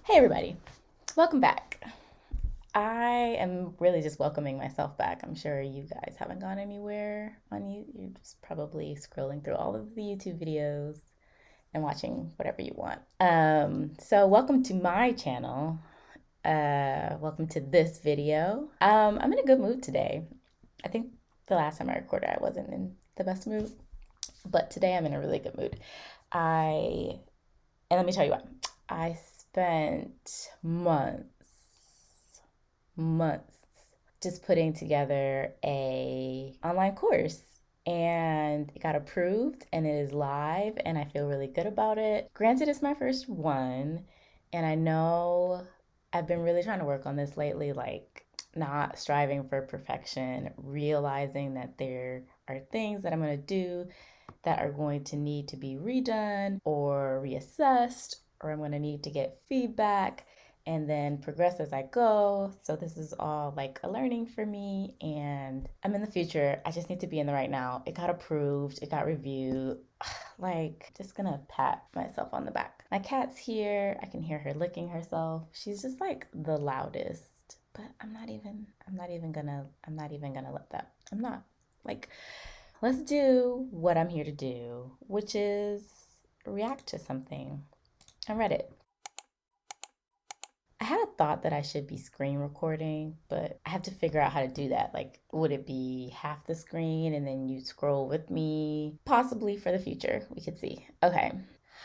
Hey everybody, welcome back. I am really just welcoming myself back. I'm sure you guys haven't gone anywhere on you. You're just probably scrolling through all of the YouTube videos and watching whatever you want. So welcome to my channel. Welcome to this video. I'm in a good mood today. I think the last time I recorded, I wasn't in the best mood, but today I'm in a really good mood. And let me tell you what, I spent months just putting together a online course, and it got approved and it is live and I feel really good about it. Granted, it's my first one, and I know I've been really trying to work on this lately, like not striving for perfection, realizing that there are things that I'm going to do that are going to need to be redone or reassessed, or I'm going to need to get feedback and then progress as I go. So this is all like a learning for me, and I'm in the future. I just need to be in the right now. It got approved, it got reviewed. Like, just gonna pat myself on the back. My cat's here. I can hear her licking herself. She's just like the loudest. But I'm not even gonna let that. I'm not. Like, let's do what I'm here to do, which is react to something. I read it. I had a thought that I should be screen recording, but I have to figure out how to do that. Like, would it be half the screen and then you scroll with me? Possibly for the future. We could see. Okay.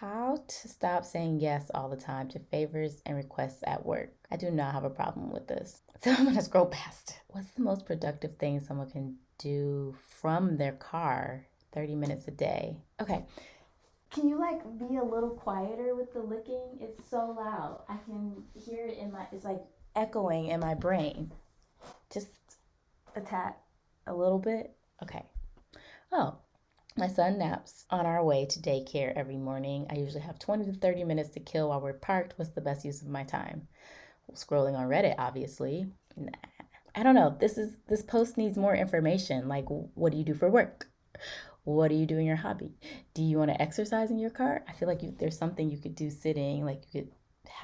How to stop saying yes all the time to favors and requests at work. I do not have a problem with this. So I'm going to scroll past. What's the most productive thing someone can do from their car 30 minutes a day? Okay. Can you like be a little quieter with the licking? It's so loud. I can hear it in my, it's like echoing in my brain. Just a tad, a little bit. Okay. Oh, my son naps on our way to daycare every morning. I usually have 20 to 30 minutes to kill while we're parked. What's the best use of my time? Scrolling on Reddit, obviously. Nah. I don't know. This post needs more information. Like, what do you do for work? What do you do in your hobby? Do you want to exercise in your car? I feel like there's something you could do sitting, like you could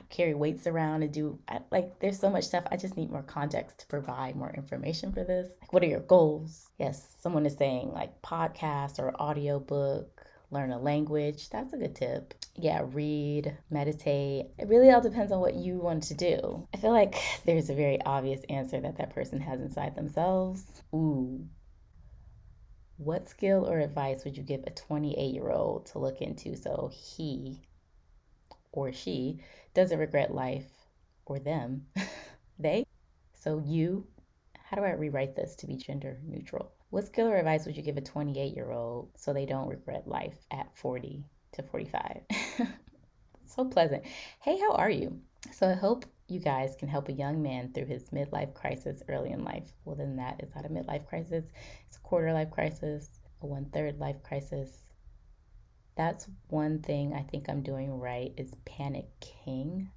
carry weights around and do, like, there's so much stuff. I just need more context to provide more information for this. Like, what are your goals? Yes, someone is saying like podcast or audiobook, learn a language. That's a good tip. Yeah, read, meditate. It really all depends on what you want to do. I feel like there's a very obvious answer that that person has inside themselves. Ooh, what skill or advice would you give a 28-year-old to look into so he or she doesn't regret life, or them, they? So you, how do I rewrite this to be gender neutral? What skill or advice would you give a 28-year-old so they don't regret life at 40 to 45? So pleasant. Hey, how are you? So I hope you guys can help a young man through his midlife crisis early in life. Well, then that is not a midlife crisis. It's a quarter life crisis, a one-third life crisis. That's one thing I think I'm doing right is panicking.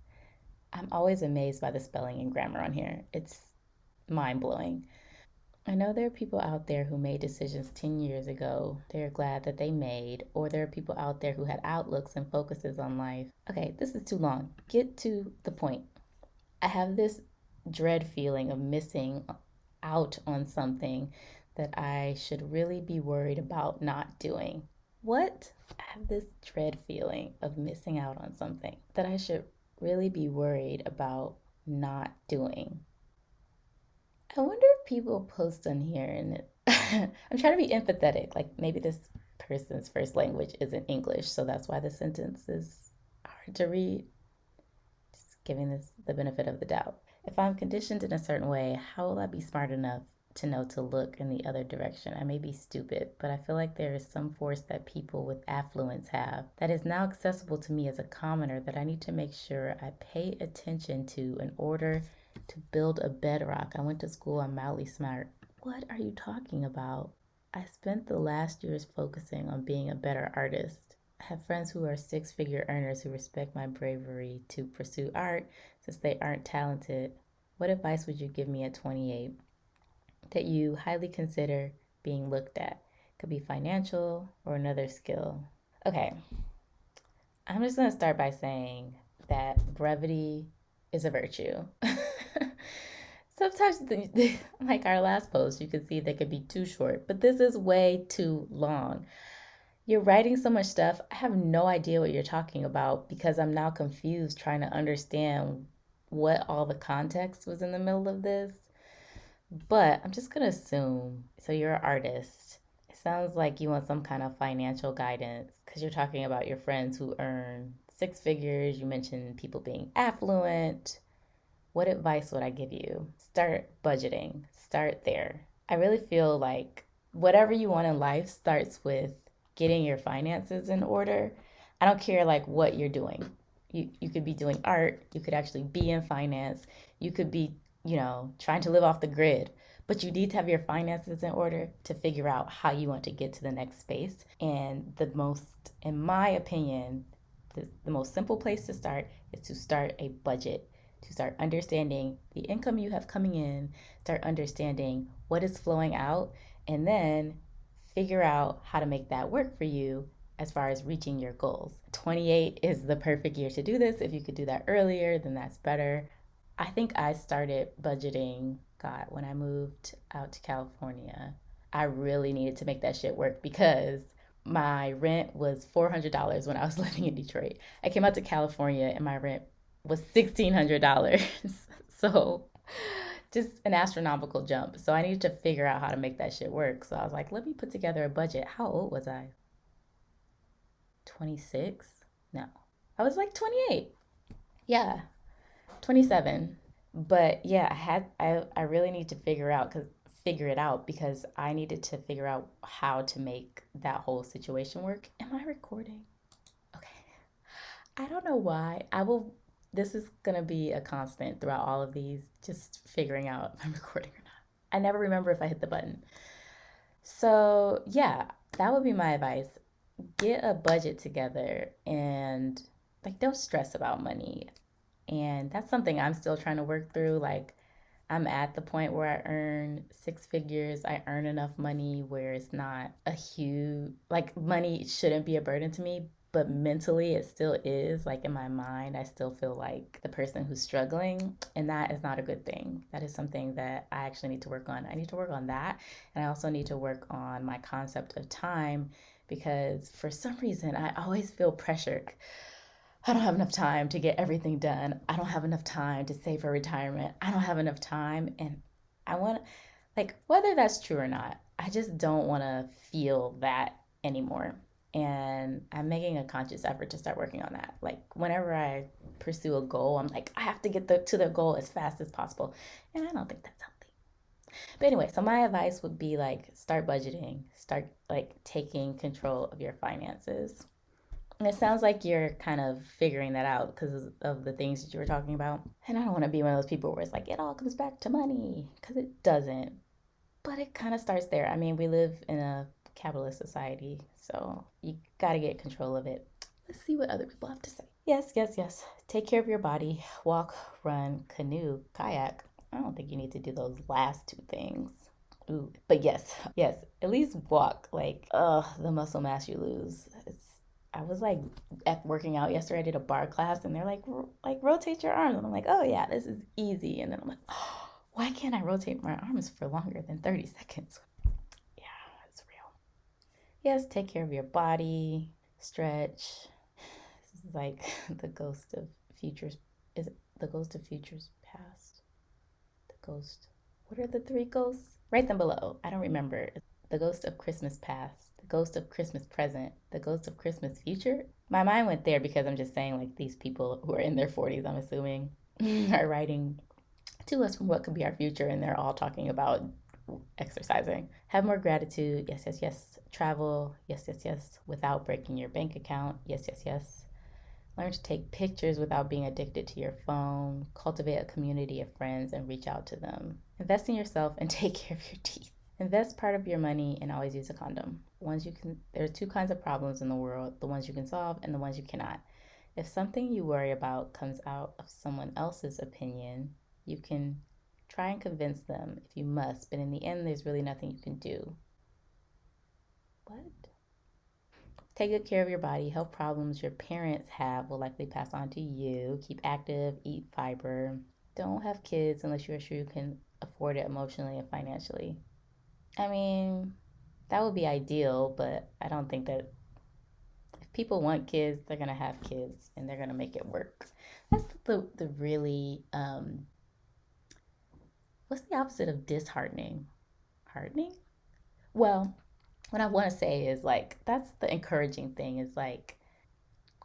I'm always amazed by the spelling and grammar on here. It's mind blowing. I know there are people out there who made decisions 10 years ago they're glad that they made, or there are people out there who had outlooks and focuses on life. Okay, this is too long. Get to the point. I have this dread feeling of missing out on something that I should really be worried about not doing. What? I have this dread feeling of missing out on something that I should really be worried about not doing. I wonder if people post on here and I'm trying to be empathetic. Like, maybe this person's first language isn't English, so that's why the sentence is hard to read. Just giving this the benefit of the doubt. If I'm conditioned in a certain way, how will I be smart enough to know to look in the other direction? I may be stupid, but I feel like there is some force that people with affluence have that is now accessible to me as a commoner that I need to make sure I pay attention to in order to build a bedrock. I went to school, I'm mildly smart. What are you talking about? I spent the last years focusing on being a better artist. I have friends who are six-figure earners who respect my bravery to pursue art since they aren't talented. What advice would you give me at 28 that you highly consider being looked at? Could be financial or another skill. Okay, I'm just going to start by saying that brevity is a virtue. Sometimes, like our last post, you could see they could be too short, but this is way too long. You're writing so much stuff. I have no idea what you're talking about because I'm now confused trying to understand what all the context was in the middle of this. But I'm just going to assume. So you're an artist. It sounds like you want some kind of financial guidance because you're talking about your friends who earn six figures. You mentioned people being affluent. What advice would I give you? Start budgeting. Start there. I really feel like whatever you want in life starts with getting your finances in order. I don't care like what you're doing. You could be doing art, you could actually be in finance, you could be, trying to live off the grid. But you need to have your finances in order to figure out how you want to get to the next space. And in my opinion, the most simple place to start is to start a budget, to start understanding the income you have coming in, start understanding what is flowing out, and then figure out how to make that work for you as far as reaching your goals. 28 is the perfect year to do this. If you could do that earlier, then that's better. I think I started budgeting, God, when I moved out to California. I really needed to make that shit work because my rent was $400 when I was living in Detroit. I came out to California and my rent was $1,600. So just an astronomical jump. So I needed to figure out how to make that shit work. So I was like, let me put together a budget. How old was I? 26? No. I was like 28. Yeah, 27. But yeah, I really need to figure it out because I needed to figure out how to make that whole situation work. Am I recording? Okay. I don't know why. This is going to be a constant throughout all of these, just figuring out if I'm recording or not. I never remember if I hit the button. So, yeah, that would be my advice. Get a budget together and like don't stress about money. And that's something I'm still trying to work through. Like, I'm at the point where I earn six figures. I earn enough money where it's not a huge, like, money shouldn't be a burden to me, but mentally it still is. Like, in my mind, I still feel like the person who's struggling, and that is not a good thing. That is something that I actually need to work on. I need to work on that. And I also need to work on my concept of time because for some reason, I always feel pressured. I don't have enough time to get everything done. I don't have enough time to save for retirement. I don't have enough time. And I want, like, whether that's true or not, I just don't want to feel that anymore. And I'm making a conscious effort to start working on that. Like, whenever I pursue a goal, I'm like, I have to get to the goal as fast as possible. And I don't think that's healthy. But anyway, so my advice would be like, start budgeting, start like taking control of your finances. And it sounds like you're kind of figuring that out because of the things that you were talking about. And I don't want to be one of those people where it's like, it all comes back to money because it doesn't. But it kind of starts there. I mean, we live in a capitalist society, so you got to get control of it. Let's see what other people have to say. Yes, yes, yes. Take care of your body. Walk, run, canoe, kayak. I don't think you need to do those last two things. Ooh, but yes, yes, at least walk. Like, the muscle mass you lose. I was like at working out yesterday. I did a bar class, and they're like rotate your arms, and I'm like, oh yeah, this is easy. And then I'm like, oh, why can't I rotate my arms for longer than 30 seconds? Yeah, it's real. Yes, take care of your body, stretch. This is like the ghost of futures. Is it the ghost of futures past? The ghost. What are the three ghosts? Write them below. I don't remember. The ghost of Christmas past, the ghost of Christmas present, the ghost of Christmas future. My mind went there because I'm just saying, like, these people who are in their 40s, I'm assuming, are writing to us from what could be our future, and they're all talking about exercising. Have more gratitude. Yes, yes, yes. Travel. Yes, yes, yes. Without breaking your bank account. Yes, yes, yes. Learn to take pictures without being addicted to your phone. Cultivate a community of friends and reach out to them. Invest in yourself and take care of your teeth. Invest part of your money and always use a condom. There are two kinds of problems in the world, the ones you can solve and the ones you cannot. If something you worry about comes out of someone else's opinion, you can try and convince them if you must, but in the end, there's really nothing you can do. What? Take good care of your body. Health problems your parents have will likely pass on to you. Keep active, eat fiber. Don't have kids unless you're sure you can afford it emotionally and financially. I mean, that would be ideal, but I don't think that if people want kids, they're gonna have kids and they're gonna make it work. That's the really what's the opposite of disheartening? Heartening? Well, what I want to say is like that's the encouraging thing is like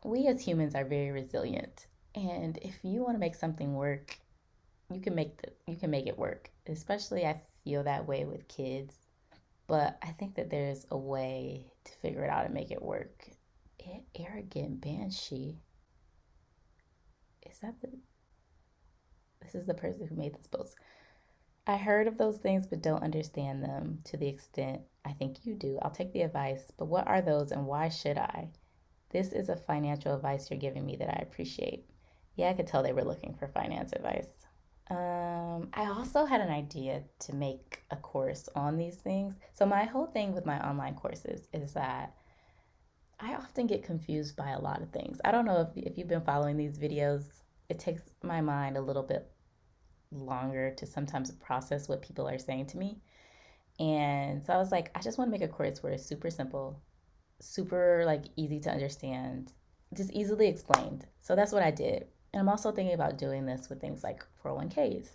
we as humans are very resilient, and if you want to make something work, you can make it work. Especially I feel that way with kids, but I think that there's a way to figure it out and make it work. Arrogant banshee. Is that the? This is the person who made this post. I heard of those things but don't understand them to the extent I think you do. I'll take the advice, but what are those and why should I? This is a financial advice you're giving me that I appreciate. Yeah, I could tell they were looking for finance advice. I also had an idea to make a course on these things. So, my whole thing with my online courses is that I often get confused by a lot of things. I don't know if you've been following these videos, it takes my mind a little bit longer to sometimes process what people are saying to me. And so I was like, I just want to make a course where it's super simple, super like easy to understand, just easily explained. So that's what I did. And I'm also thinking about doing this with things like 401ks.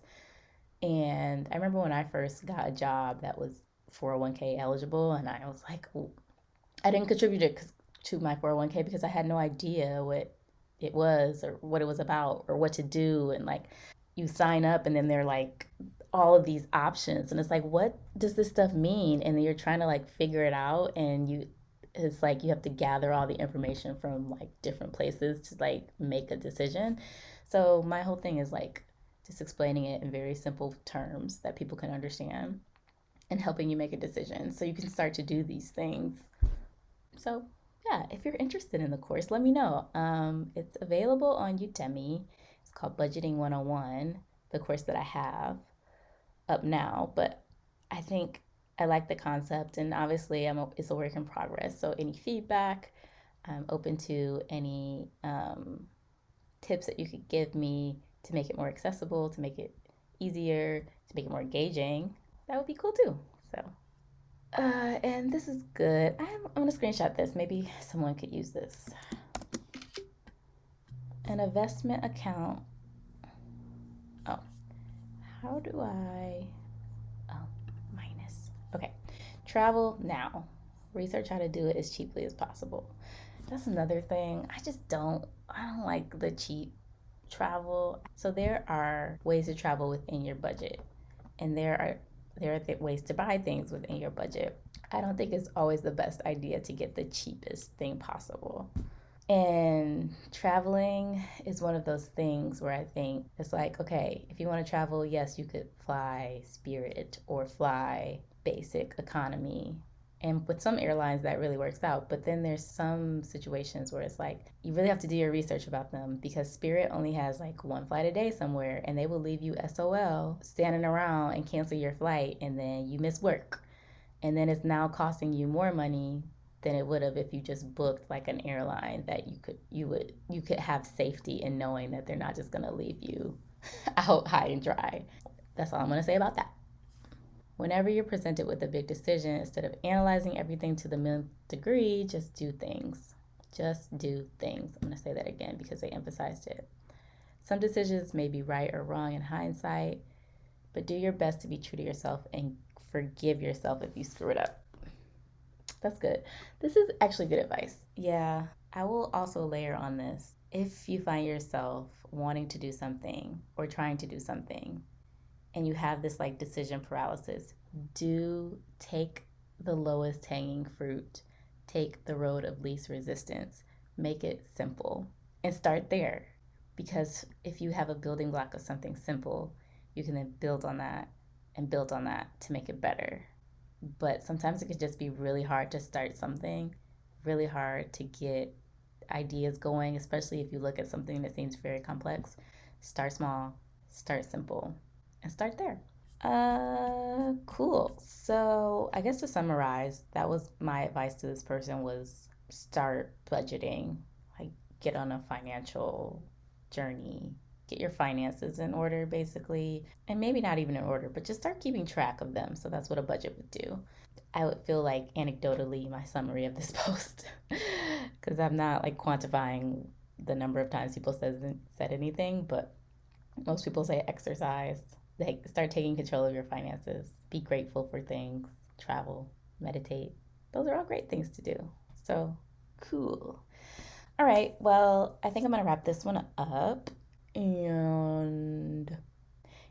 And I remember when I first got a job that was 401k eligible, and I was like, ooh, I didn't contribute it to my 401k because I had no idea what it was or what it was about or what to do. And like, you sign up, and then they're like, all of these options. And it's like, what does this stuff mean? And then you're trying to like figure it out. And it's like you have to gather all the information from like different places to like make a decision. So my whole thing is like just explaining it in very simple terms that people can understand and helping you make a decision so you can start to do these things. So yeah, if you're interested in the course, let me know. It's available on Udemy. It's called Budgeting 101, the course that I have up now. But I think I like the concept, and obviously it's a work in progress. So any feedback, I'm open to any tips that you could give me to make it more accessible, to make it easier, to make it more engaging. That would be cool too. So and this is good. I'm gonna screenshot this. Maybe someone could use this. An investment account. Oh, how do I? Oh, minus. Okay. Travel now. Research how to do it as cheaply as possible. That's another thing. I don't like the cheap travel. So there are ways to travel within your budget, and there are ways to buy things within your budget. I don't think it's always the best idea to get the cheapest thing possible. And traveling is one of those things where I think it's like, okay, if you want to travel, yes, you could fly Spirit or fly basic economy. And with some airlines, that really works out. But then there's some situations where it's like, you really have to do your research about them because Spirit only has like one flight a day somewhere, and they will leave you SOL standing around and cancel your flight, and then you miss work. And then it's now costing you more money than it would have if you just booked like an airline that you could have safety in knowing that they're not just going to leave you out high and dry. That's all I'm going to say about that. Whenever you're presented with a big decision, instead of analyzing everything to the millionth degree, just do things. Just do things. I'm going to say that again because they emphasized it. Some decisions may be right or wrong in hindsight, but do your best to be true to yourself and forgive yourself if you screw it up. That's good. This is actually good advice. Yeah, I will also layer on this. If you find yourself wanting to do something or trying to do something and you have this like decision paralysis, do take the lowest hanging fruit. Take the road of least resistance. Make it simple and start there. Because if you have a building block of something simple, you can then build on that and build on that to make it better. But sometimes it can just be really hard to start something, really hard to get ideas going, especially if you look at something that seems very complex. Start small, start simple, and start there. Cool. So I guess to summarize, that was my advice to this person was start budgeting, like get on a financial journey, get your finances in order basically, and maybe not even in order, but just start keeping track of them. So that's what a budget would do. I would feel like anecdotally my summary of this post because I'm not like quantifying the number of times people said anything, but most people say exercise, like start taking control of your finances, be grateful for things, travel, meditate. Those are all great things to do. So cool. All right, well, I think I'm going to wrap this one up. And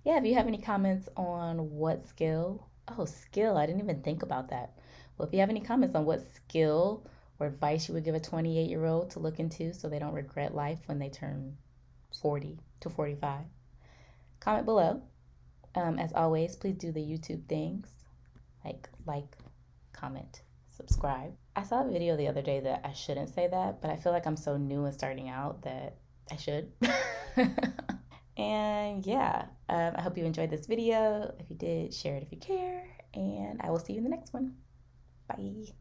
yeah, if you have any comments on what skill, oh, skill, I didn't even think about that. Well, if you have any comments on what skill or advice you would give a 28-year-old to look into so they don't regret life when they turn 40 to 45, comment below. As always, please do the YouTube things like, comment, subscribe. I saw a video the other day that I shouldn't say that, but I feel like I'm so new and starting out that I should. And yeah, I hope you enjoyed this video. If you did, share it if you care, and I will see you in the next one. Bye.